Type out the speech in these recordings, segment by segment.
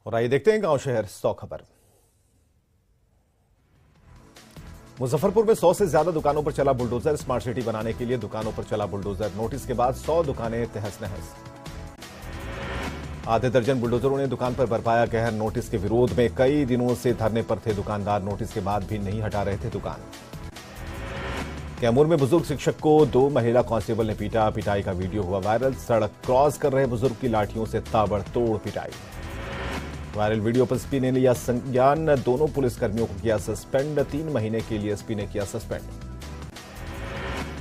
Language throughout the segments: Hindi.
और आइए देखते हैं गांव शहर 100 खबर। मुजफ्फरपुर में 100 से ज्यादा दुकानों पर चला बुलडोजर। स्मार्ट सिटी बनाने के लिए दुकानों पर चला बुलडोजर। नोटिस के बाद 100 दुकानें तहस नहस। आधे दर्जन बुलडोजरों ने दुकान पर बरपाया कहर। नोटिस के विरोध में कई दिनों से धरने पर थे दुकानदार। नोटिस के बाद भी नहीं हटा रहे थे दुकान। कैमूर में बुजुर्ग शिक्षक को 2 महिला कांस्टेबल ने पीटा। पिटाई का वीडियो हुआ वायरल। सड़क क्रॉस कर रहे बुजुर्ग की लाठियों से ताबड़तोड़ पिटाई। वायरल वीडियो पर एसपी ने लिया संज्ञान। दोनों पुलिसकर्मियों को किया सस्पेंड। 3 महीने के लिए एसपी ने किया सस्पेंड।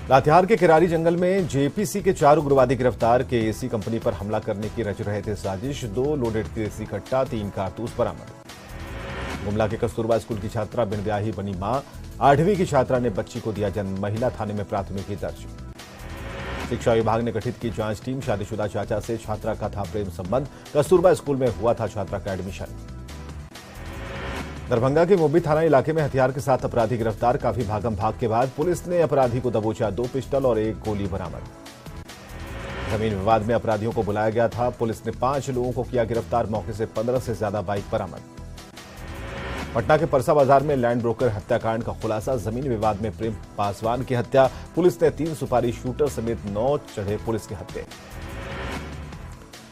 लातेहार के किरारी जंगल में जेपीसी के 4 उग्रवादी गिरफ्तार। के एसी कंपनी पर हमला करने की रच रहे थे साजिश। 2 लोडेड देसी कट्टा, 3 कारतूस बरामद। गुमला के कस्तूरबा स्कूल की छात्रा बिन ब्याही बनी मां। 8वीं की छात्रा ने बच्ची को दिया जन्म। महिला थाने में प्राथमिकी दर्ज। शिक्षा विभाग ने गठित की जांच टीम। शादीशुदा चाचा से छात्रा का था प्रेम संबंध। कस्तूरबा स्कूल में हुआ था छात्रा का एडमिशन। दरभंगा के मोबी थाना इलाके में हथियार के साथ अपराधी गिरफ्तार। काफी भागम भाग के बाद पुलिस ने अपराधी को दबोचा। 2 पिस्टल और 1 गोली बरामद। जमीन विवाद में अपराधियों को बुलाया गया था। पुलिस ने 5 लोगों को किया गिरफ्तार। मौके से 15 से ज्यादा बाइक बरामद। पटना के परसा बाजार में लैंड ब्रोकर हत्याकांड का खुलासा। जमीन विवाद में प्रेम पासवान की हत्या। पुलिस ने 3 सुपारी शूटर समेत 9 चढ़े पुलिस के हत्या।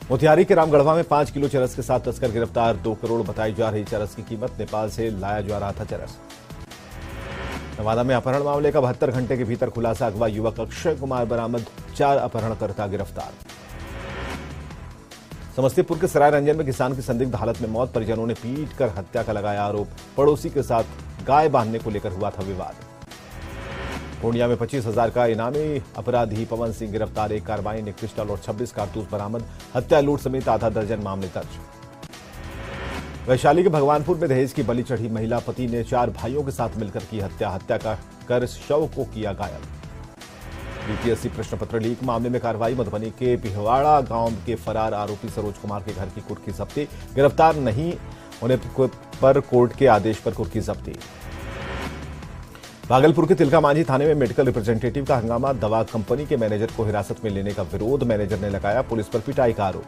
मोतिहारी के रामगढ़वा में 5 किलो चरस के साथ तस्कर गिरफ्तार। 2 करोड़ बताई जा रही चरस की कीमत। नेपाल से लाया जा रहा था चरस। नवादा में अपहरण मामले का 72 घंटे के भीतर खुलासा। अगवा युवक अक्षय कुमार बरामद। 4 अपहरणकर्ता गिरफ्तार। समस्तीपुर के सराय रंजन में किसान की संदिग्ध हालत में मौत। परिजनों ने पीट कर हत्या का लगाया आरोप। पड़ोसी के साथ गाय बांधने को लेकर हुआ था विवाद। पूर्णिया में 25,000 का इनामी अपराधी पवन सिंह गिरफ्तार। 1 कार्बाइन, 1 पिस्टल और 26 कारतूस बरामद। हत्या लूट समेत आधा दर्जन मामले दर्ज। वैशाली के भगवानपुर में दहेज की बलि चढ़ी महिला। पति ने 4 भाइयों के साथ मिलकर की हत्या। हत्या का कर शव को किया घायल। बीपीएससी प्रश्न पत्र लीक मामले में कार्रवाई। मधुबनी के पिहवाड़ा गांव के फरार आरोपी सरोज कुमार के घर की कुर्की जब्ती। गिरफ्तार नहीं होने पर कोर्ट के आदेश पर कुर्की जब्ती। भागलपुर के तिलका मांझी थाने में मेडिकल रिप्रेजेंटेटिव का हंगामा। दवा कंपनी के मैनेजर को हिरासत में लेने का विरोध। मैनेजर ने लगाया पुलिस पर पिटाई का आरोप।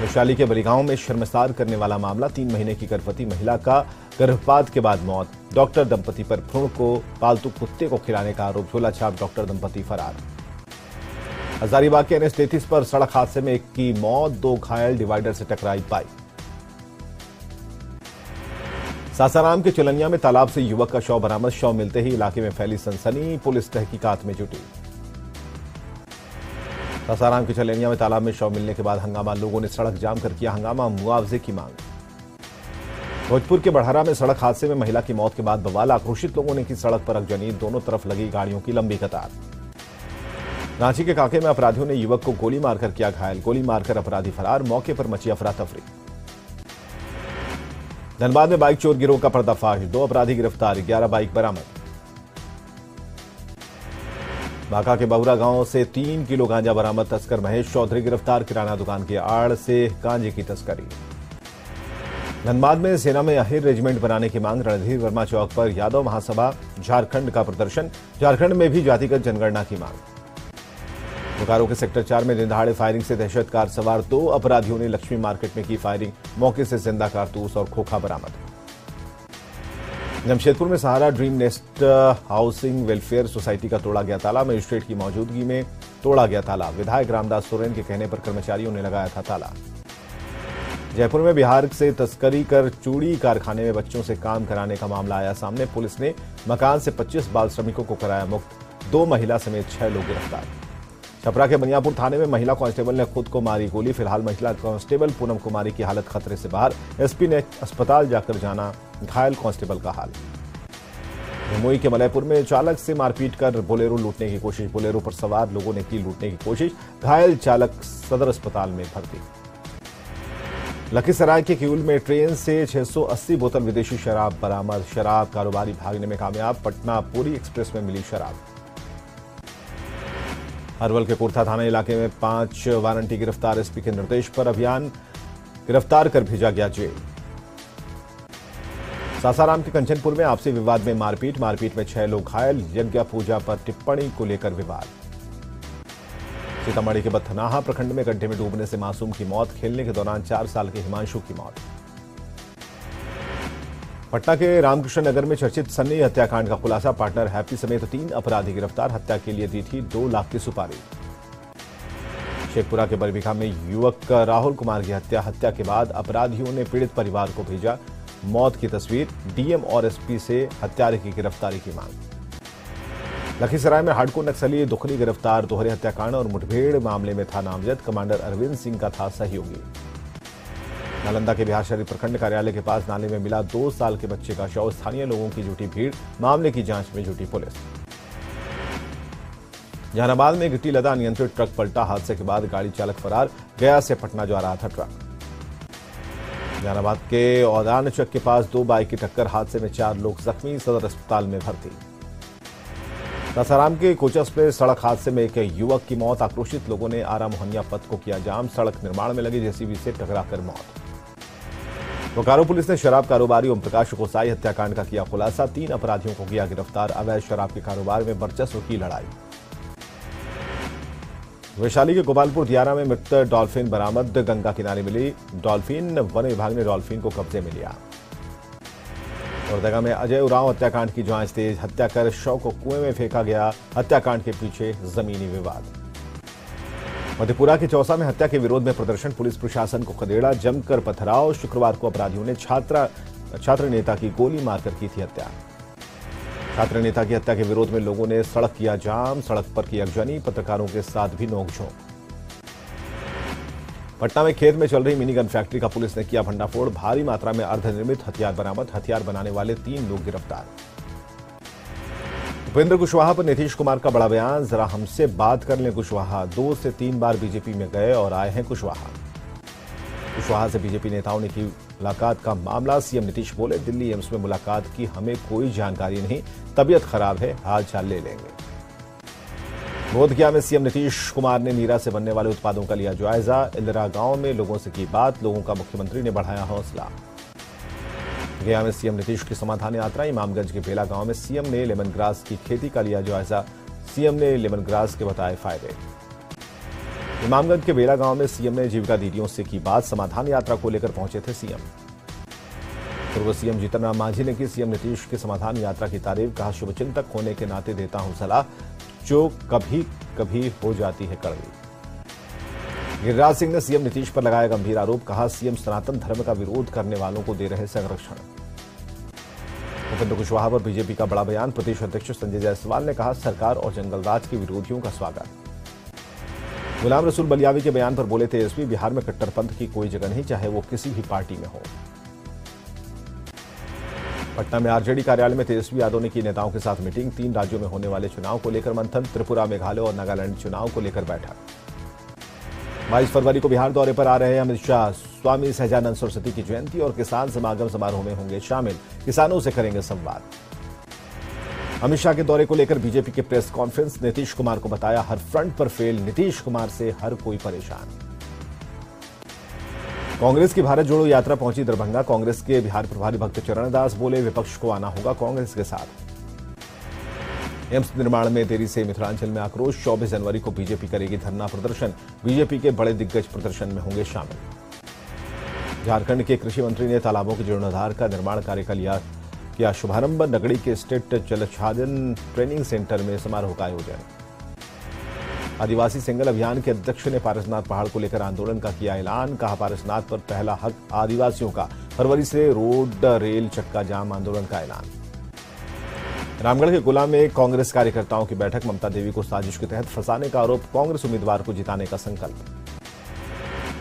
वैशाली के बलिगांव में शर्मसार करने वाला मामला। 3 महीने की गर्भवती महिला का गर्भपात के बाद मौत। डॉक्टर दंपति पर भ्रूण को पालतू कुत्ते को खिलाने का आरोप। झोला छाप डॉक्टर दंपति फरार। हजारीबाग के NH 33 पर सड़क हादसे में 1 की मौत, 2 घायल। डिवाइडर से टकराई बाइक। सासाराम के चलनिया में तालाब से युवक का शव बरामद। शव मिलते ही इलाके में फैली सनसनी। पुलिस तहकीकात में जुटी। सासाराम के चलनिया में तालाब में शव मिलने के बाद हंगामा। लोगों ने सड़क जाम कर किया हंगामा। मुआवजे की मांग। भोजपुर के बढ़हरा में सड़क हादसे में महिला की मौत के बाद बवाल। आक्रोशित लोगों ने की सड़क पर अगजनी। दोनों तरफ लगी गाड़ियों की लंबी कतार। रांची के कांके में अपराधियों ने युवक को गोली मारकर किया घायल। गोली मारकर अपराधी फरार। मौके पर मची अफरा तफरी। धनबाद में बाइक चोर गिरोह का पर्दाफाश। 2 अपराधी गिरफ्तार। 11 बाइक बरामद। बांका के बहुरा गांव से 3 किलो गांजा बरामद। तस्कर महेश चौधरी गिरफ्तार। किराना दुकान के आड़ से गांजे की तस्करी। धनबाद में सेना में अहिर रेजिमेंट बनाने की मांग। रणधीर वर्मा चौक पर यादव महासभा झारखंड का प्रदर्शन। झारखंड में भी जातिगत जनगणना की मांग। बोकारो के सेक्टर 4 में दिन दहाड़े फायरिंग से दहशत। कार सवार 2 अपराधियों ने लक्ष्मी मार्केट में की फायरिंग। मौके से जिंदा कारतूस और खोखा बरामद। जमशेदपुर में Sahara dream nest housing welfare society का तोड़ा गया ताला। मजिस्ट्रेट की मौजूदगी में तोड़ा गया ताला। विधायक रामदास सोरेन के कहने पर कर्मचारियों ने लगाया था ताला। जयपुर में बिहार से तस्करी कर चूड़ी कारखाने में बच्चों से काम कराने का मामला आया सामने। पुलिस ने मकान से 25 बाल श्रमिकों को कराया मुक्त। 2 महिला समेत 6 लोग गिरफ्तार। छपरा के बनियापुर थाने में महिला कांस्टेबल ने खुद को मारी गोली। फिलहाल महिला कांस्टेबल पूनम कुमारी की हालत खतरे से बाहर। एसपी ने अस्पताल जाकर जाना घायल कांस्टेबल का हाल। जमुई के मलयपुर में चालक से मारपीट कर बोलेरो लूटने की कोशिश। बोलेरो पर सवार लोगों ने की लूटने की कोशिश। घायल चालक सदर अस्पताल में भर्ती। लखीसराय के किऊल में ट्रेन से 680 बोतल विदेशी शराब बरामद। शराब कारोबारी भागने में कामयाब। पटना पुरी एक्सप्रेस में मिली शराब। अरवल के कुर्था थाना इलाके में 5 वारंटी गिरफ्तार। एसपी के निर्देश पर अभियान। गिरफ्तार कर भेजा गया जेल। सासाराम के कंचनपुर में आपसी विवाद में मारपीट। मारपीट में 6 लोग घायल। यज्ञ पूजा पर टिप्पणी को लेकर विवाद। सीतामढ़ी के बथनाहा प्रखंड में गड्ढे में डूबने से मासूम की मौत, खेलने के दौरान 4 साल के हिमांशु की मौत। पटना के रामकृष्ण नगर में चर्चित सन्नी हत्याकांड का खुलासा, पार्टनर हैप्पी समेत 3 अपराधी गिरफ्तार, हत्या के लिए दी थी 2 लाख की सुपारी। शेखपुरा के बरबीघा में युवक राहुल कुमार की हत्या के बाद अपराधियों ने पीड़ित परिवार को भेजा मौत की तस्वीर, डीएम और एसपी से हत्यारे की गिरफ्तारी की मांग। लखीसराय में हार्डकोर नक्सली दुखरी गिरफ्तार, दोहरे हत्याकांड और मुठभेड़ मामले में था नामजद, कमांडर अरविंद सिंह का था सहयोगी। नालंदा के बिहारशरीफ प्रखंड कार्यालय के पास नाले में मिला 2 साल के बच्चे का शव, स्थानीय लोगों की जुटी भीड़, मामले की जांच में जुटी पुलिस। जहानाबाद में गिट्टी लदा अनियंत्रित ट्रक पलटा, हादसे के बाद गाड़ी चालक फरार, गया से पटना जा रहा था ट्रक। जहानाबाद के औदान चक के पास 2 बाइक की टक्कर, हादसे में 4 लोग जख्मी, सदर अस्पताल में भर्ती। सासाराम के कोचस पे सड़क हादसे में एक युवक की मौत, आक्रोशित लोगों ने आरा मोहनिया पथ को किया जाम, सड़क निर्माण में लगी जेसीबी से टकराकर मौत। बोकारो पुलिस ने शराब कारोबारी ओम प्रकाश गोसाई हत्याकांड का किया खुलासा, 3 अपराधियों को किया गिरफ्तार, अवैध शराब के कारोबार में वर्चस्व की लड़ाई। वैशाली के गोपालपुर दियारा में मृत डॉल्फिन बरामद, गंगा किनारे मिली डॉल्फिन, वन विभाग ने डॉल्फिन को कब्जे में लिया। औरदगा में अजय उरांव हत्याकांड की जांच तेज, हत्या कर शव को कुएं में फेंका गया, हत्याकांड के पीछे जमीनी विवाद। मधेपुरा के चौसा में हत्या के विरोध में प्रदर्शन, पुलिस प्रशासन को खदेड़ा, जमकर पथराव, शुक्रवार को अपराधियों ने छात्र नेता की गोली मारकर की थी हत्या। छात्र नेता की हत्या के विरोध में लोगों ने सड़क किया जाम, सड़क पर की अगजनी, पत्रकारों के साथ भी नोकझोंक। पटना में खेत में चल रही मिनी गन फैक्ट्री का पुलिस ने किया भंडाफोड़, भारी मात्रा में अर्धनिर्मित हथियार बरामद, हथियार बनाने वाले 3 लोग गिरफ्तार। उपेंद्र कुशवाहा पर नीतीश कुमार का बड़ा बयान, जरा हमसे बात कर लें कुशवाहा, 2 से 3 बार बीजेपी में गए और आए हैं कुशवाहा से बीजेपी नेताओं ने की मुलाकात का मामला, सीएम नीतीश बोले, दिल्ली एम्स में मुलाकात की हमें कोई जानकारी नहीं, तबीयत खराब है, हाल चाल ले लेंगे। बोधगया में सीएम नीतीश कुमार ने नीरा से बनने वाले उत्पादों का लिया जायजा, इंदिरा गांव में लोगों से की बात, लोगों का मुख्यमंत्री ने बढ़ाया हौसला। गया में सीएम नीतीश की समाधान यात्रा, इमामगंज के बेला गांव में सीएम ने लेमन ग्रास की खेती का लिया जायजा, सीएम ने लेमन ग्रास के बताए फायदे। इमामगंज के बेला गांव में सीएम ने जीविका दीदियों से की बात, समाधान यात्रा को लेकर पहुंचे थे सीएम। पूर्व सीएम जीतन राम मांझी ने की सीएम नीतीश की समाधान यात्रा की तारीफ, कहा शुभचिंतक होने के नाते देता हूं सलाह, जो कभी कभी हो जाती है कड़वी। गिरिराज सिंह ने सीएम नीतीश पर लगाया गंभीर आरोप, कहा सीएम सनातन धर्म का विरोध करने वालों को दे रहे संरक्षण। उपेंद्र कुशवाहा पर बीजेपी का बड़ा बयान, प्रदेश अध्यक्ष संजय जायसवाल ने कहा सरकार और जंगलराज के विरोधियों का स्वागत। गुलाम रसूल बलियावी के बयान पर बोले तेजस्वी, बिहार में कट्टरपंथ की कोई जगह नहीं, चाहे वो किसी भी पार्टी में हो। पटना में आरजेडी कार्यालय में तेजस्वी यादव ने की नेताओं के साथ मीटिंग, 3 राज्यों में होने वाले चुनाव को लेकर मंथन, त्रिपुरा, मेघालय और नागालैंड चुनाव को लेकर बैठक। 22 फरवरी को बिहार दौरे पर आ रहे हैं अमित शाह, स्वामी सहजानंद सरस्वती की जयंती और किसान समागम समारोह में होंगे शामिल, किसानों से करेंगे संवाद। अमित शाह के दौरे को लेकर बीजेपी के प्रेस कॉन्फ्रेंस, नीतीश कुमार को बताया हर फ्रंट पर फेल, नीतीश कुमार से हर कोई परेशान। कांग्रेस की भारत जोड़ो यात्रा पहुंची दरभंगा, कांग्रेस के बिहार प्रभारी भक्त चरणदास बोले विपक्ष को आना होगा कांग्रेस के साथ। एम्स निर्माण में देरी से मिथिलांचल में आक्रोश, 24 जनवरी को बीजेपी करेगी धरना प्रदर्शन, बीजेपी के बड़े दिग्गज प्रदर्शन में होंगे शामिल। झारखंड के कृषि मंत्री ने तालाबों के जीर्णोद्धार का निर्माण कार्य का किया शुभारंभ, नगड़ी के स्टेट जलच्छादन ट्रेनिंग सेंटर में समारोह का आयोजन। आदिवासी सिंगल अभियान के अध्यक्ष ने पारसनाथ पहाड़ को लेकर आंदोलन का किया ऐलान, कहा पारसनाथ पर पहला हक आदिवासियों का, फरवरी से रोड रेल चक्का जाम आंदोलन का ऐलान। रामगढ़ के गुला में कांग्रेस कार्यकर्ताओं की बैठक, ममता देवी को साजिश के तहत फंसाने का आरोप, कांग्रेस उम्मीदवार को जिताने का संकल्प।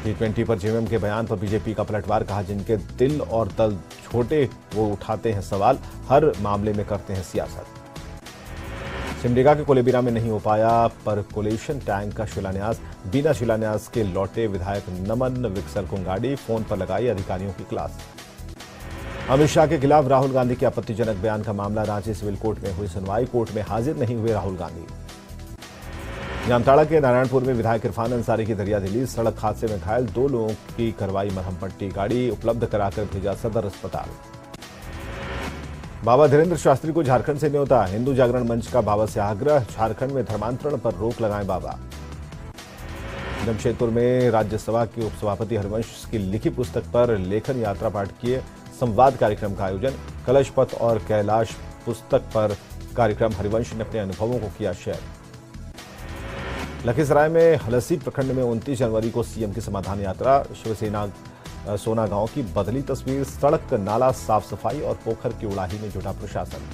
G20 पर जेएमएम के बयान पर बीजेपी का पलटवार, कहा जिनके दिल और तल छोटे वो उठाते हैं सवाल, हर मामले में करते हैं सियासत। सिमडेगा के कोलेबिरा में नहीं हो पाया परकोलेशन टैंक का शिलान्यास, बिना शिलान्यास के लौटे विधायक नमन विक्सर कुंगाड़ी, फोन पर लगाई अधिकारियों की क्लास। अमित शाह के खिलाफ राहुल गांधी के आपत्तिजनक बयान का मामला, रांची सिविल कोर्ट में हुई सुनवाई, कोर्ट में हाजिर नहीं हुए राहुल गांधी। जामताड़ा के नारायणपुर में विधायक इरफान अंसारी की दरियादिली, सड़क हादसे में घायल 2 लोगों की करवाई मरहम पट्टी, गाड़ी उपलब्ध कराकर भेजा सदर अस्पताल। बाबा धीरेन्द्र शास्त्री को झारखंड से न्योता, हिंदू जागरण मंच का बाबा से आग्रह, झारखंड में धर्मांतरण पर रोक लगाएं बाबा। जमशेदपुर में राज्यसभा के उपसभापति हरिवंश की लिखी पुस्तक पर लेखन यात्रा पाठ किए संवाद कार्यक्रम का आयोजन। कलश पथ और कैलाश पुस्तक पर कार्यक्रम। हरिवंश ने अपने अनुभवों को किया शेयर। लखीसराय में हलसी प्रखंड में 29 जनवरी को सीएम की समाधान यात्रा। शिवसेना सोना गांव की बदली तस्वीर। सड़क नाला साफ सफाई और पोखर की उड़ाही में जुटा प्रशासन।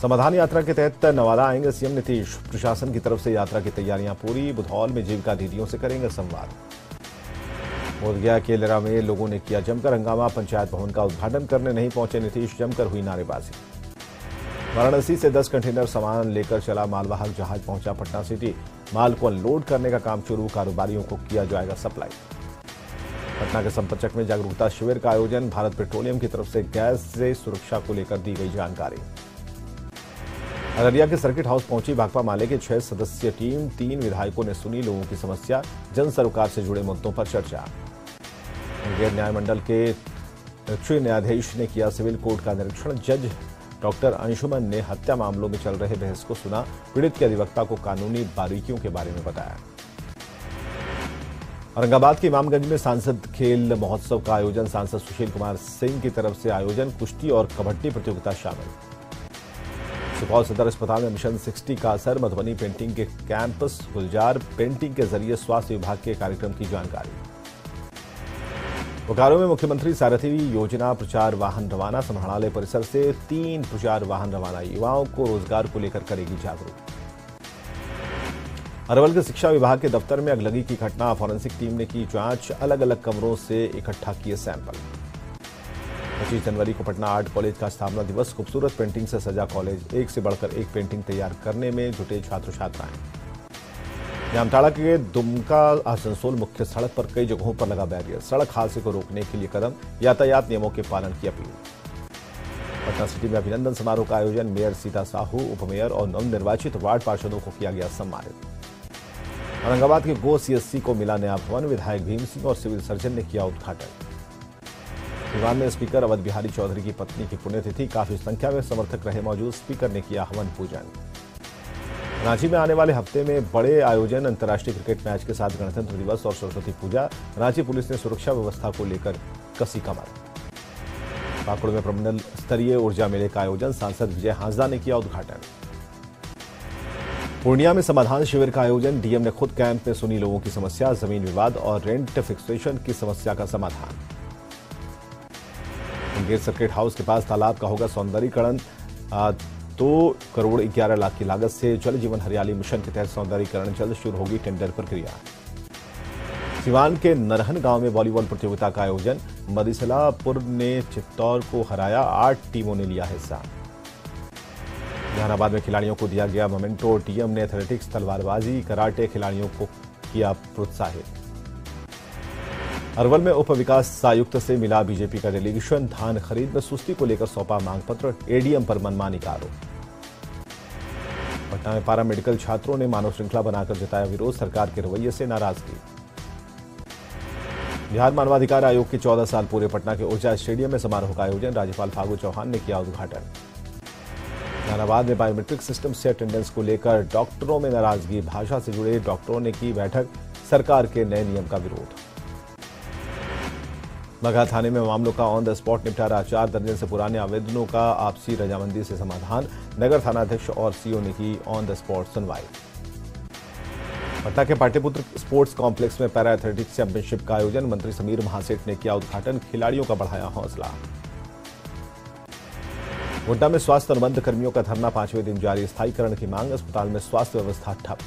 समाधान यात्रा के तहत नवादा आएंगे सीएम नीतीश। प्रशासन की तरफ से यात्रा की तैयारियां पूरी। बुधौल में जीविका दीदियों से करेंगे संवाद। बोधगया के लेरा में लोगों ने किया जमकर हंगामा। पंचायत भवन का उद्घाटन करने नहीं पहुंचे नीतीश। जमकर हुई नारेबाजी। वाराणसी से 10 कंटेनर सामान लेकर चला मालवाहक जहाज पहुंचा पटना सिटी। माल को अनलोड करने का काम शुरू। कारोबारियों को किया जाएगा सप्लाई। पटना के संपतचक में जागरूकता शिविर का आयोजन। भारत पेट्रोलियम की तरफ से गैस से सुरक्षा को लेकर दी गई जानकारी। अररिया के सर्किट हाउस पहुंची भाकपा माले की 6 सदस्यीय टीम। 3 विधायकों ने सुनी लोगों की समस्या। जन सरोकार से जुड़े मुद्दों पर चर्चा। मुंगेर न्याय मंडल के रक्षी न्यायाधीश ने किया सिविल कोर्ट का निरीक्षण। जज डॉक्टर अंशुमन ने हत्या मामलों में चल रहे बहस को सुना। पीड़ित के अधिवक्ता को कानूनी बारीकियों के बारे में बताया। औरंगाबाद के इमामगंज में सांसद खेल महोत्सव का आयोजन। सांसद सुशील कुमार सिंह की तरफ से आयोजन। कुश्ती और कबड्डी प्रतियोगिता शामिल। सुपौल सदर अस्पताल में मिशन 60 का असर। मधुबनी पेंटिंग के कैंपस गुलजार पेंटिंग के जरिए स्वास्थ्य विभाग के कार्यक्रम की जानकारी। बोकारो में मुख्यमंत्री सारथी योजना प्रचार वाहन रवाना। समाहरणालय परिसर से 3 प्रचार वाहन रवाना। युवाओं को रोजगार को लेकर करेगी जागरूक। अरवल के शिक्षा विभाग के दफ्तर में अगलगी की घटना। फॉरेंसिक टीम ने की जांच। अलग अलग कमरों से इकट्ठा किए सैंपल। 25 जनवरी को पटना आर्ट कॉलेज का स्थापना दिवस। खूबसूरत पेंटिंग से सजा कॉलेज। एक से बढ़कर एक पेंटिंग तैयार करने में जुटे छात्र छात्राएं। जामताड़ा के दुमका आसनसोल मुख्य सड़क पर कई जगहों पर लगा बैरियर। सड़क हादसे को रोकने के लिए कदम। यातायात नियमों के पालन की अपील। पटना सिटी में अभिनंदन समारोह का आयोजन। मेयर सीता साहू, उपमेयर और नवनिर्वाचित वार्ड पार्षदों को किया गया सम्मानित। औरंगाबाद के गो सीएससी को मिला नया भवन। विधायक भीम सिंह और सिविल सर्जन ने किया उद्घाटन। दीवान में स्पीकर अवध बिहारी चौधरी की पत्नी की पुण्यतिथि। काफी संख्या में समर्थक रहे मौजूद। स्पीकर ने किया हवन पूजन। रांची में आने वाले हफ्ते में बड़े आयोजन। अंतर्राष्ट्रीय क्रिकेट मैच के साथ गणतंत्र दिवस और सरस्वती पूजा। रांची पुलिस ने सुरक्षा व्यवस्था को लेकर कसी कमर। पाकुड़ में प्रमंडल स्तरीय ऊर्जा मेले का आयोजन। सांसद विजय हांसदा ने किया उद्घाटन। पूर्णिया में समाधान शिविर का आयोजन। डीएम ने खुद कैंप में सुनी लोगों की समस्या। जमीन विवाद और रेंट फिक्सेशन की समस्या का समाधान। मुंगेर सर्किट हाउस के पास तालाब का होगा सौंदर्यीकरण। 2 करोड़ 11 लाख की लागत से जल जीवन हरियाली मिशन के तहत सौंदर्यीकरण जल्द शुरू होगी टेंडर प्रक्रिया। सिवान के नरहन गांव में वॉलीबॉल प्रतियोगिता का आयोजन। मदिसलापुर ने चित्तौड़ को हराया। 8 टीमों ने लिया हिस्सा। जहानाबाद में खिलाड़ियों को दिया गया मोमेंटो। टीएम ने एथलेटिक्स, तलवारबाजी, कराटे खिलाड़ियों को किया प्रोत्साहित। अरवल में उप विकास आयुक्त से मिला बीजेपी का डेलीगेशन। धान खरीद में सुस्ती को लेकर सौंपा मांग पत्र। एडीएम पर मनमानी का आरोप। पटना में पारा मेडिकल छात्रों ने मानव श्रृंखला बनाकर जताया विरोध। सरकार के रवैये से नाराजगी। बिहार मानवाधिकार आयोग के 14 साल पूरे। पटना के ऊर्जा स्टेडियम में समारोह का आयोजन। राज्यपाल फागू चौहान ने किया उद्घाटन। जहानाबाद में बायोमेट्रिक सिस्टम से अटेंडेंस को लेकर डॉक्टरों में नाराजगी। भाषा से जुड़े डॉक्टरों ने की बैठक। सरकार के नए नियम का विरोध। बगहा थाने में मामलों का ऑन द स्पॉट निपटारा। 4 दर्जन से पुराने आवेदनों का आपसी रजामंदी से समाधान। नगर थानाध्यक्ष और सीओ ने की ऑन द स्पॉट सुनवाई। पटना के पाटलिपुत्र स्पोर्ट्स कॉम्प्लेक्स में पैरा एथलेटिक्स चैंपियनशिप का आयोजन। मंत्री समीर महासेठ ने किया उद्घाटन। खिलाड़ियों का बढ़ाया हौसला। गोड्डा में स्वास्थ्य अनुबंध कर्मियों का धरना 5वें दिन जारी। स्थायीकरण की मांग। अस्पताल में स्वास्थ्य व्यवस्था ठप।